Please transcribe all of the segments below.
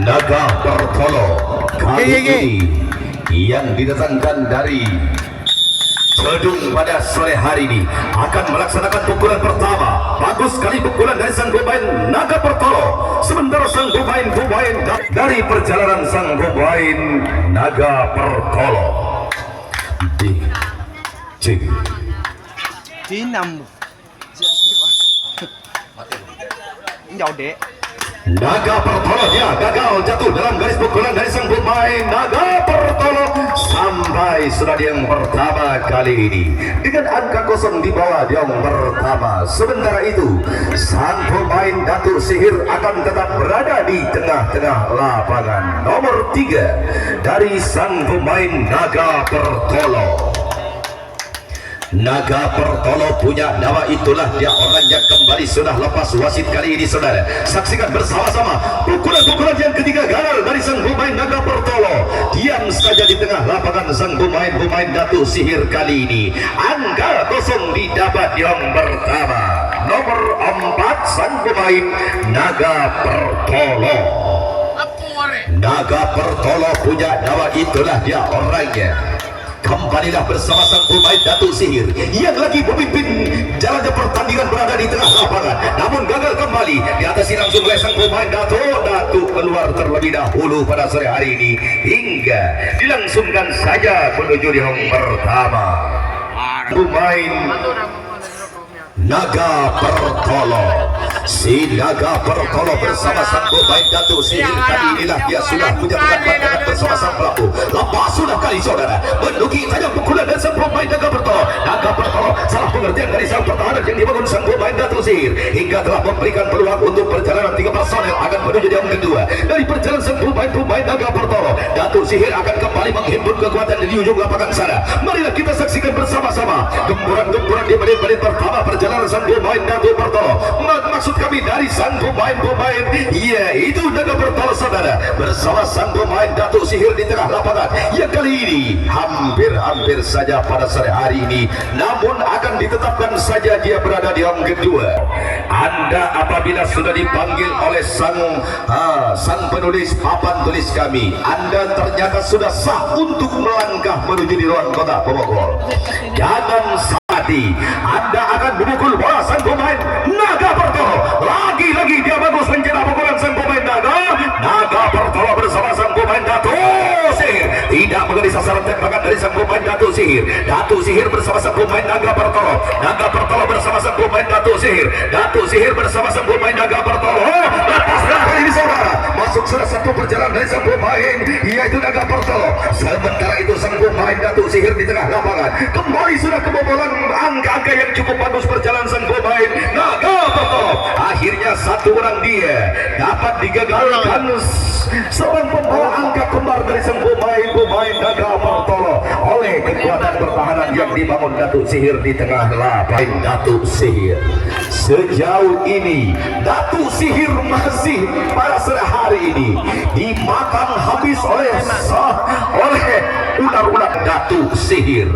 Naga Pertolo kali ini yang didatangkan dari Cedung pada sore hari ini akan melaksanakan pukulan pertama. Bagus sekali pukulan dari sang pemain Naga Pertolo. Sementara sang pemain dari perjalanan sang pemain Naga Pertolo di cik Tinam jauh dek. Naga Pertolo dia gagal jatuh dalam garis pukulan dari sang pemain Naga Pertolo sampai sudah yang pertama kali ini dengan angka kosong di bawah yang pertama. Sementara itu sang pemain Datuk Sihir akan tetap berada di tengah-tengah lapangan. Nomor 3 dari sang pemain Naga Pertolo. Naga Pertolo punya nama, itulah dia orangnya kembali sudah lepas wasit kali ini saudara. Saksikan bersama-sama pukulan-pukulan yang ketiga gagal dari sang pemain Naga Pertolo. Diam saja di tengah lapangan sang pemain Datuk Sihir kali ini. Angka kosong didapat yang pertama. Nomor 4 sang pemain Naga Pertolo. Naga Pertolo punya nama, itulah dia orangnya. Kembalilah bersama sang pemain Datuk Sihir yang lagi memimpin jalannya pertandingan berada di tengah lapangan, namun gagal kembali diatasi langsung oleh sang pemain Datuk keluar terlebih dahulu pada sore hari ini hingga dilangsungkan saja menuju di home pertama. Pemain Naga Pertolo, si Naga Pertolo bersama sang pemain Datuk Sihir kali inilah dia sudah menyatukan pandangan bersama sang pelaku. Lepas sudah kali saudara menduki tajam pukulan dan sang pemain Naga Pertolo. Naga Pertolo salah pengertian dari sang pertahanan yang dibangun sang pemain Datuk Sihir hingga telah memberikan peluang untuk perjalanan 3 personel akan menuju di yang kedua. Dari perjalanan sang pemain Naga Pertolo, Datuk Sihir akan kembali menghimpun kekuatan di ujung lapangan sana. Marilah kita saksikan bersama-sama gempuran-gempuran di menit-menit pertama perjalanan sang pemain Naga Pertolo. Maksud kami dari sang pemain yaitu Naga Pertolo saudara bersama sang pemain Datuk Sihir di tengah lapangan yang kali ini hampir saja pada sore hari ini, namun akan ditetapkan saja dia berada di round kedua. Anda apabila sudah dipanggil oleh sang penulis papan tulis kami, Anda ternyata sudah sah untuk melangkah menuju di ruang kota Bogor. Jangan hati, Anda akan memukul bola sang pemain Naga Pertolo. Lagi-lagi dia bagus mencetak pukulan sang pemain Naga Pertolo bersama sang pemain Datuk Sihir tidak menjadi sasaran tembakan dari sang pemain Datuk Sihir. Datuk Sihir bersama sang pemain Naga Pertolo. Naga Pertolo bersama sang pemain Datuk Sihir. Datuk Sihir bersama sang pemain Naga Pertolo. Lepaslah kali ini saudara. Masuk sudah satu perjalanan dari sang pemain yaitu Naga Pertolo. Sementara itu sang pemain Datuk Sihir di tengah lapangan kembali sudah kebobolan angka-angka yang cukup bagus perjalanan sang pemain Naga Pertolo. Akhirnya satu orang dia dapat digagalkan seorang pembawa angka kembar dari sang pemain Naga Pertolo oleh kekuatan pertahanan yang dibangun Datuk Sihir di tengah lapangan. Datuk Sihir sejauh ini Datuk Sihir masih pada sore hari ini dimakan habis oleh ular-ular Datuk Sihir,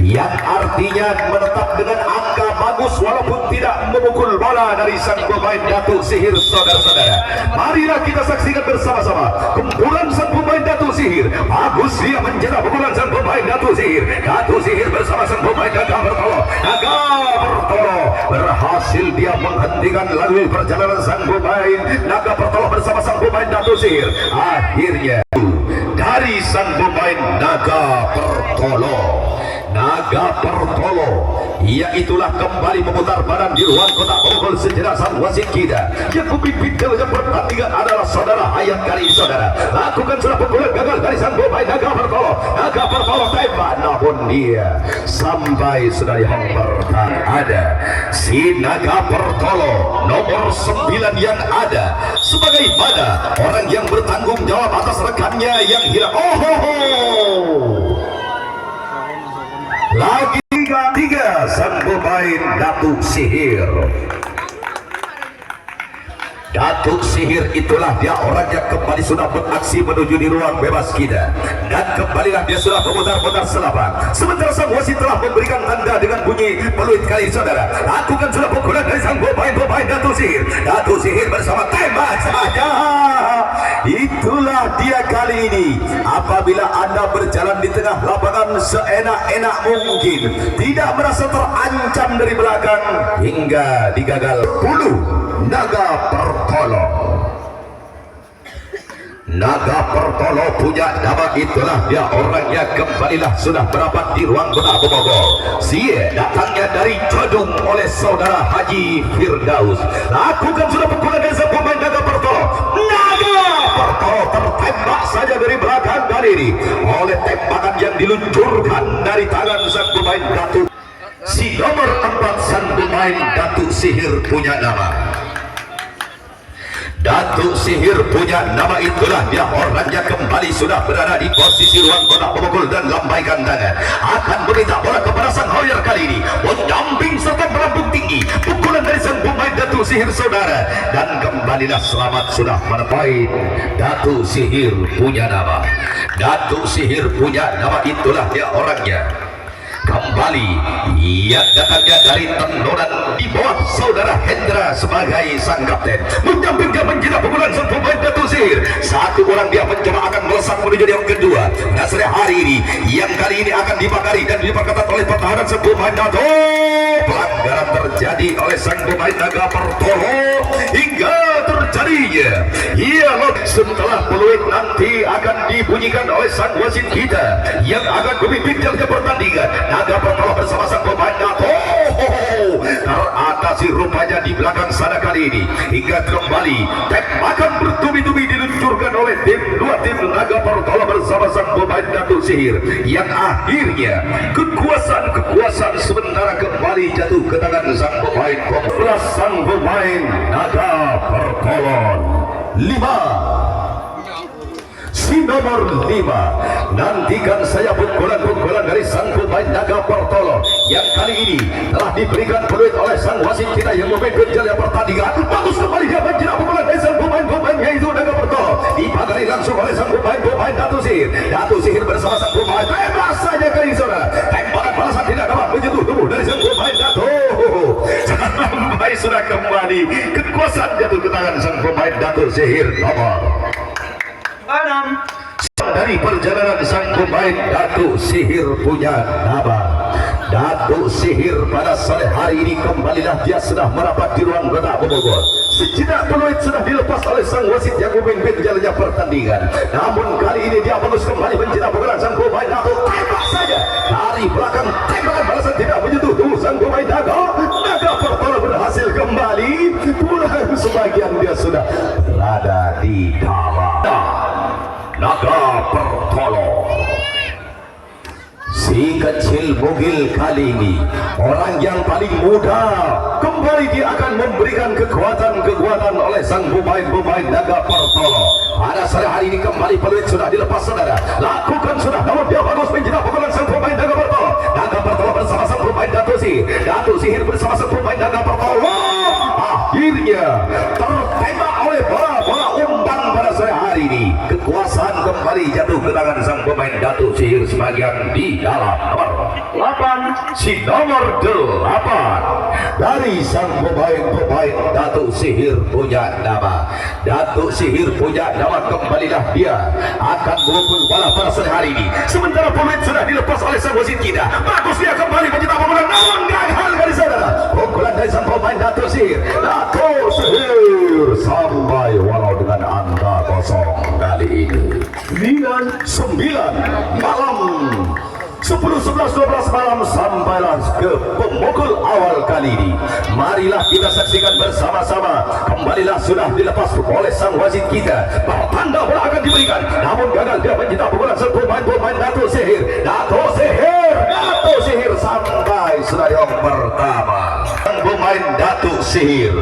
yang artinya menetap dengan angka bagus walaupun tidak memukul bola dari sang pemain Datuk Sihir. Saudara-saudara, marilah kita saksikan bersama-sama kumpulan sang pemain Datuk Sihir. Bagus dia mencetak pukulan sang pemain Datuk Sihir. Datuk Sihir bersama sang pemain Naga Pertolo. Naga Pertolo berhasil dia menghentikan lalu perjalanan sang pemain Naga Pertolo bersama sang pemain Datuk Sihir. Akhirnya dari sang pemain Naga Pertolo iaitulah kembali memutar badan di ruang kota Bogor sejenak sang wasit kita yang memimpin jalannya pertandingan adalah saudara Hayat kali ini saudara. Lakukan sudah pukulan gagal dari sang pemain Naga Pertolo. Naga Pertolo tembak namun dia sampai sudah di pertandingan. Ada si Naga Pertolo nomor 9 yang ada sebagai mana orang yang bertanggung jawab atas rekannya yang hilang. Lagi tiga sang pemain Datuk Sihir. Datuk Sihir itulah dia orang yang kembali sudah beraksi menuju di ruang bebas kita, dan kembalilah dia sudah memutar-mutar selapan. Sementara sang wasit telah memberikan tanda dengan bunyi peluit kali saudara. Lakukan sudah pukulan dari sang pemain Datuk Sihir. Datuk Sihir bersama tembak saja. Itulah dia kali ini. Apabila anda berjalan di tengah lapangan seenak-enak mungkin, tidak merasa terancam dari belakang hingga digagal bulu Naga Pertolo. Naga Pertolo punya nama itulah dia orangnya kembalilah sudah berapat di ruang kota Bogor. Sia datangnya dari Jodong oleh saudara Haji Firdaus. Lakukan sudah pukulan dari sang pemain Naga Pertolo. Naga Pertolo tertembak saja dari belakang kali ini oleh tembakan yang diluncurkan dari tangan sang pemain Datuk. Si nomor 4 sang pemain Datuk Sihir punya nama. Datuk Sihir punya nama itulah dia orangnya kembali sudah berada di posisi ruang kotak pemukul dan lambaikan tangan akan meminta bola kepada sang Hoyer kali ini menyamping serta melambung tinggi pukulan dari sang pemain Datuk Sihir saudara, dan kembalilah selamat sudah menepai. Datuk Sihir punya nama. Datuk Sihir punya nama itulah dia orangnya kembali ia datangnya dari tendoran di bawah saudara Hendra sebagai sang kapten, menyampingkan menjadi pukulan sang pemain Datuk Sihir. Satu orang dia mencoba akan melesat menuju yang kedua. Nah sore hari ini yang kali ini akan dibakari dan diperketat oleh pertahanan sang pemain Datuk. Pelanggaran terjadi oleh sang pemain Naga Pertolo hingga terjadinya setelah peluit nanti akan dibunyikan oleh sang wasit kita yang akan memimpin jalannya pertandingan. Naga Pertolo bersama sang pemain Datuk teratasi rupanya di belakang sana kali ini hingga kembali tembakan bertubi-tubi diluncurkan oleh dua tim Naga Pertolo bersama sang pemain Datuk Sihir yang akhirnya kekuasaan sementara kembali jatuh ke tangan sang pemain sang pemain Naga Pertolo 5. Si nomor 5, nantikan saya pukulan-pukulan dari sang pemain Naga Pertolo yang kali ini telah diberikan peluit oleh sang wasit kita yang memimpin jalannya pertandingan. Bagus kembali dia menjerat pukulan dari sang pemain yaitu Naga Pertolo, dipagari langsung oleh sang pemain Datuk Sihir. Datuk Sihir bersama sang pemain tembak saja kali saudara. Tembakan balasan tidak dapat menyentuh tubuh dari sang pemain Datuk. Sampai sudah kembali kekuasaan jatuh ke tangan sang pemain Datuk Sihir nomor 6. Dari perjalanan sang pemain Datuk Sihir punya nama. Datuk Sihir pada sore hari ini kembalilah dia sudah merapat di ruang kota Bogor. Sejenak peluit sudah dilepas oleh sang wasit yang memimpin jalannya pertandingan. Namun kali ini dia bagus kembali mencetak pukulan sang pemain Datuk. Tembak saja dari belakang, tembakan balasan tidak menyentuh tubuh sang pemain Datuk. Naga Pertolo berhasil kembali pulang, sebagian dia sudah berada di dalam. Naga Pertolo, si kecil bugil kali ini orang yang paling muda, kembali dia akan memberikan kekuatan oleh sang pemain Naga Pertolo. Pada sore hari ini kembali peluit sudah dilepas saudara. Lakukan sudah, namun dia bagus menjerat pukulan sang pemain Naga Pertolo. Naga Pertolo bersama sang pemain Datuk Sihir. Datuk Sihir bersama sang pemain Naga Pertolo. Akhirnya tertembak oleh bola umpan pada sore hari ini. Kekuasaan kembali jatuh ke tangan sang pemain Datuk Sihir sebagian di dalam nomor 8. Si nomor 8 dari sang pemain Datuk Sihir punya nama. Datuk Sihir punya nama, kembalilah dia akan memukul bola pada sore hari ini. Sementara peluit sudah dilepas oleh sang wasit kita. Bagus dia kembali mencetak pukulan, namun gagal dari saudara. Pukulan dari sang pemain Datuk Sihir. Datuk Sihir sampai walau dengan angka kosong kali ini 9 malam 10, 11, 12 malam sampailah ke pemukul awal kali ini. Marilah kita saksikan bersama-sama. Kembalilah sudah dilepas oleh sang wasit kita bahwa tanda bola akan diberikan, namun gagal dia mencetak pukulan sang pemain Datuk Sihir. Datuk Sihir sampai sudah yang pertama. Sang pemain Datuk Sihir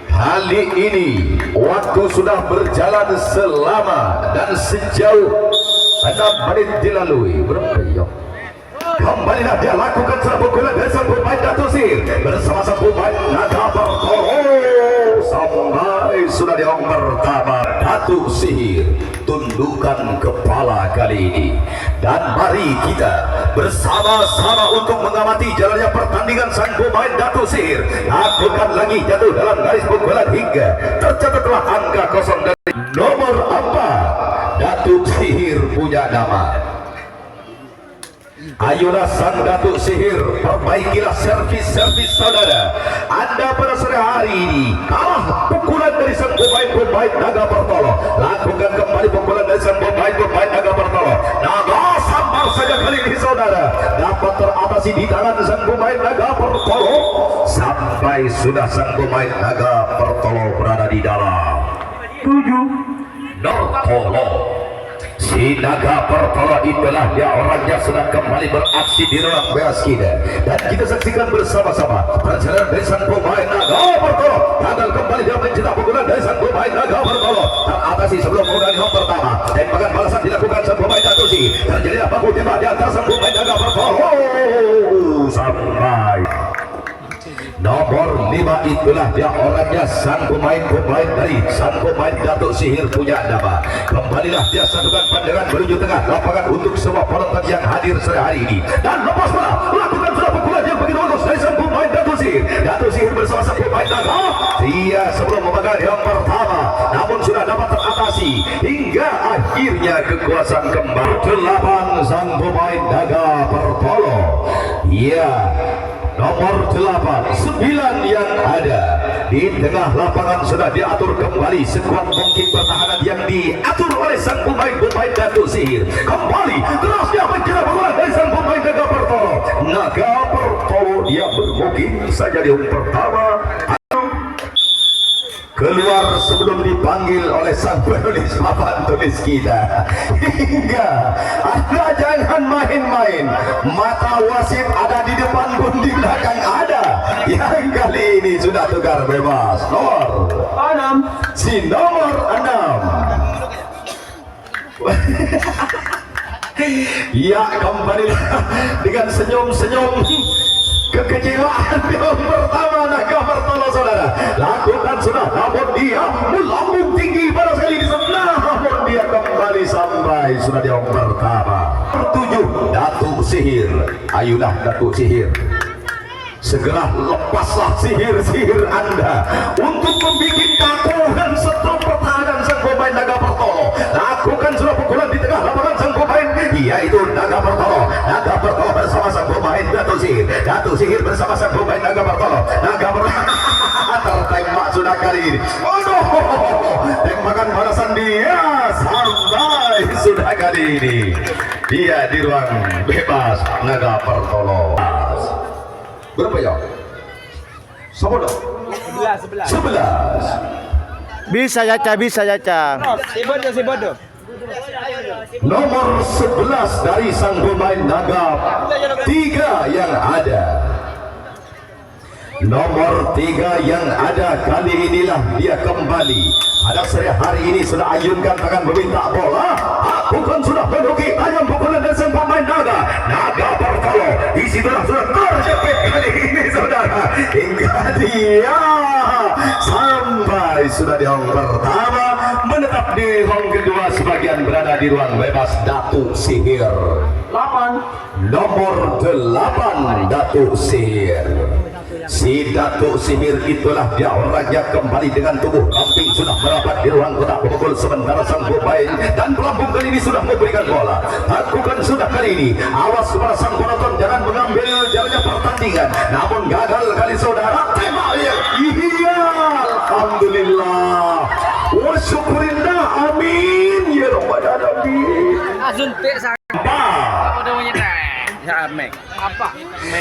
kali ini waktu sudah berjalan selama dan sejauh 6 menit dilalui. Berapa ya? Kembalilah dia lakukan serang pukulan dari sang pemain Datuk Sihir bersama sang pemain Naga Pertolo. Sampai Datuk Sihir tundukkan kepala kali ini. Dan mari kita bersama-sama untuk mengamati jalannya pertandingan sang pemain Datuk Sihir. Lakukan lagi jatuh dalam garis pukulan hingga tercatatlah angka kosong dari nomor 4. Datuk Sihir punya nama. Ayolah sang Datuk Sihir, perbaikilah servis-servis saudara. Anda pada sore hari ini kalah pukulan dari sang pemain Naga Pertolo. Lakukan kembali pukulan dari sang pemain Naga Pertolo. Naga sambar saja kali ini saudara, dapat teratasi di tangan sang pemain Naga Pertolo. Sampai sudah sang pemain Naga Pertolo berada di dalam 7 Nortolo. Si Naga Pertolo itulah dia orangnya sudah kembali beraksi di ruang bebas kita. Dan kita saksikan bersama-sama perjalanan dari sang pemain Naga Pertolo. Gagal kembali dia mencetak pukulan dari sang pemain Naga Pertolo. Teratasi sebelum pukulan yang pertama. Tembakan balasan dilakukan sang pemain Datuk Sihir. Terjadilah baku tembak di antara sang pemain Naga Pertolo. Sampai nomor 5 itulah dia orangnya sang pemain dari sang pemain Datuk Sihir punya nama. Kembalilah dia satukan pandangan menuju tengah lapangan untuk semua penonton yang hadir sore hari ini. Dan lepas bola, lakukan sudah pukulan yang begitu bagus dari sang pemain Datuk Sihir. Datuk Sihir bersama sang pemain Naga. Dia sebelum memegang yang pertama, namun sudah dapat teratasi hingga akhirnya kekuasaan kembali 8 sang pemain Naga Pertolo. Ya, nomor 8, 9 yang ada di tengah lapangan sudah diatur kembali sekuat mungkin pertahanan yang diatur oleh sang pemain Datuk Sihir. Kembali terusnya menjerat bola dari sang pemain Naga Pertolo. Naga Pertolo dia bermukim saja di pertama keluar sebelum dipanggil oleh sang penulis papan tulis kita. Hingga Anda jangan main-main, mata wasit ada di depan pun di belakang ada. Yang kali ini sudah tukar bebas nomor 6, si nomor 6. Ya, kembali dengan senyum-senyum kekecewaan yang pertama Naga Pertolo saudara. Lakukan sudah, namun dia melambung tinggi pada sekali di sana. Namun dia kembali sampai sudah di yang pertama. 7 Datuk Sihir. Ayolah Datuk Sihir, segera lepaslah sihir-sihir Anda untuk membuat kaku dan setrum pertahanan sang pemain Naga Pertolo. Lakukan sudah pukulan di tengah lapangan sang pemain, yaitu Naga Pertolo. Naga Pertolo bersama sang pemain Datuk Sihir. Datuk Sihir bersama sang pemain Naga Pertolo. Naga Pertolo tertembak sudah kali ini. Aduh, tembakan balasan dia sampai sudah kali ini. Dia di ruang bebas Naga Pertolo. Berapa ya? Sama dong? 11. Bisa Caca. Sibodo. Nomor 11 dari sang pemain Naga 3 yang ada. Nomor 3 yang ada kali inilah dia kembali. Ada sore hari ini sudah ayunkan tangan meminta bola. Bukan sudah menduduki tajam pukulan dari sang pemain Naga Pertolo. Di situlah sudah terjepit kali ini saudara. Hingga dia sampai sudah di ruang pertama, menetap di ruang kedua, sebagian berada di ruang bebas Datuk Sihir. 8. Nomor 8 Datuk Sihir. Si Datuk Sihir itulah dia orangnya kembali dengan tubuh ramping sudah merapat di ruang kotak pukul sementara sang pemain dan pelampung kali ini sudah memberikan bola. Lakukan sudah kali ini, awas kepada sang penonton jangan mengambil jalannya pertandingan, namun gagal kali saudara. Tembak ya, iya, alhamdulillah wa syukurillah, amin ya rabbal alamin. Suntik saya. Apa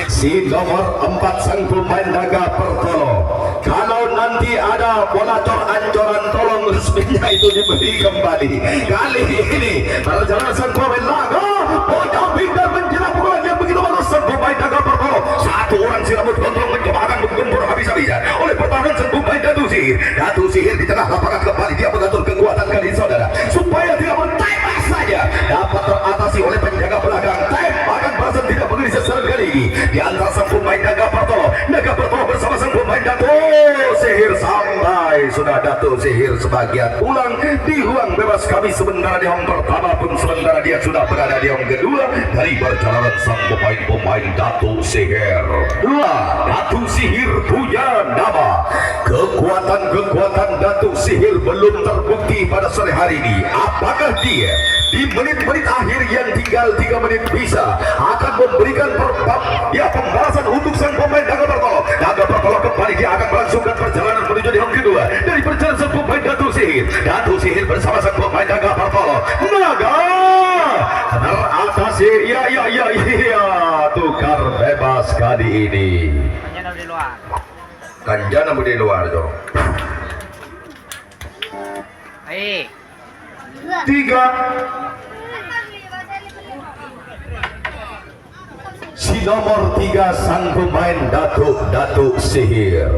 si nomor 4 sang pemain Naga Pertolo. Kalau nanti ada bola ancoran tolong resminya itu diberi kembali. Kali ini perjalanan sang pemain Naga mendamping dan menjerat bola yang begitu bagus sang pemain Naga Pertolo. Satu orang si rambut gondrong mencoba menggempur habis-habisan oleh pertahanan sang pemain Datuk Sihir. Datuk Sihir di tengah lapangan kembali dia mengatur kekuatan kali saudara supaya tidak mentembak saja dapat teratasi oleh penjaga belakang. Tembakan balasan tidak mengenai sasaran kali ini di antara sang pemain Naga Pertolo. Naga Pertolo bersama sang pemain Datuk Sihir sampai sudah Naga Datuk Sihir sebagian pulang di ruang bebas kami sementara di ruang pertama pun sementara dia sudah berada di ruang kedua dari perjalanan sang pemain-pemain Datuk Sihir. Datuk Sihir punya nama. Kekuatan Datuk Sihir belum terbukti pada sore hari ini. Apakah dia di menit-menit akhir yang tinggal 3 menit bisa akan memberikan pembalasan untuk sang pemain Naga Bertolo. Naga Bertolo kembali dia akan melangsungkan perjalanan menuju di round kedua dari perjalanan sang pemain Datuk Sihir. Datuk Sihir bersama sang pemain Naga Bertolo. Naga teratasi, iya, tukar bebas kali ini. Kanjana di luar dong. 3 si nomor 3 sang pemain Datuk Sihir.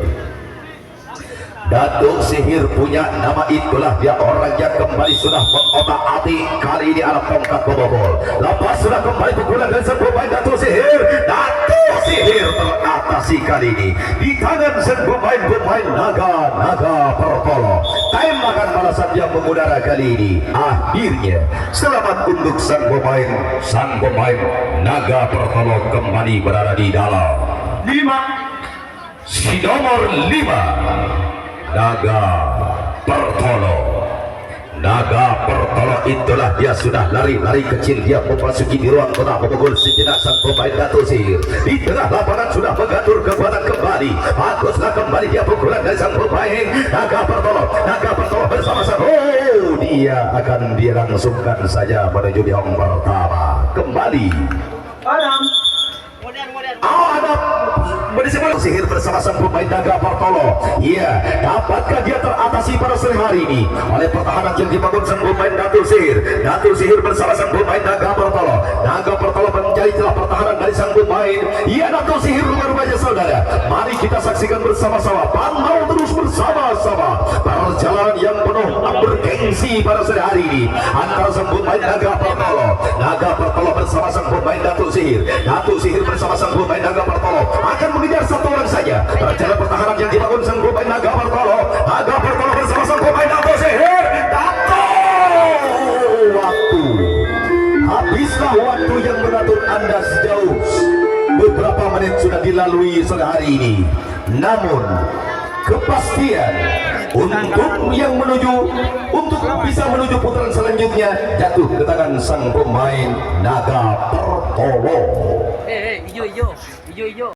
Datuk Sihir punya nama itulah dia orang yang kembali sudah mengotak-atik kali ini alat tongkat bobol. Lepas sudah kembali pukulan dari sang pemain Datuk Sihir. Datuk Sihir teratasi kali ini di tangan sang pemain Naga Bertolo. Time akan balasan yang mengudara kali ini. Akhirnya selamat untuk sang pemain Naga Bertolo kembali berada di dalam 5 si nomor 5 Naga Bertolo itulah dia sudah lari kecil dia memasuki di ruang tengah memukul sejenak sang pemain Datuk Sihir. Di tengah lapangan sudah mengatur kekuatan kembali. Baguslah kembali dia pukulan dari sang pemain Naga Bertolo bersama sang dia akan dilangsungkan saja menuju di round pertama. Kembali ada Datuk Sihir bersama sang pemain Naga Bertolo. Iya, dapatkah dia teratasi pada sore hari ini oleh pertahanan yang dibangun sang pemain Datuk Sihir. Datuk Sihir bersama sang pemain Naga Bertolo. Naga Bertolo mencari celah pertahanan dari sang pemain. Iya, Datuk Sihir rumah-rumahnya saudara. Mari kita saksikan bersama-sama, pantau terus bersama-sama perjalanan yang penuh bergengsi pada sore hari ini antara sang pemain Naga Bertolo bersama sang pemain Datuk Sihir. Datuk Sihir bersama sang pemain Naga Bertolo akan mengejar satu orang saja. Perjalanan pertahanan yang dibangun sang pemain Naga Bertolo bersama sang pemain Datuk Sihir. Habislah waktu yang mengatur Anda sejauh beberapa menit sudah dilalui sore hari ini. Namun kepastian untuk bisa menuju putaran selanjutnya jatuh ke tangan sang pemain Naga Bertolo. Hijau.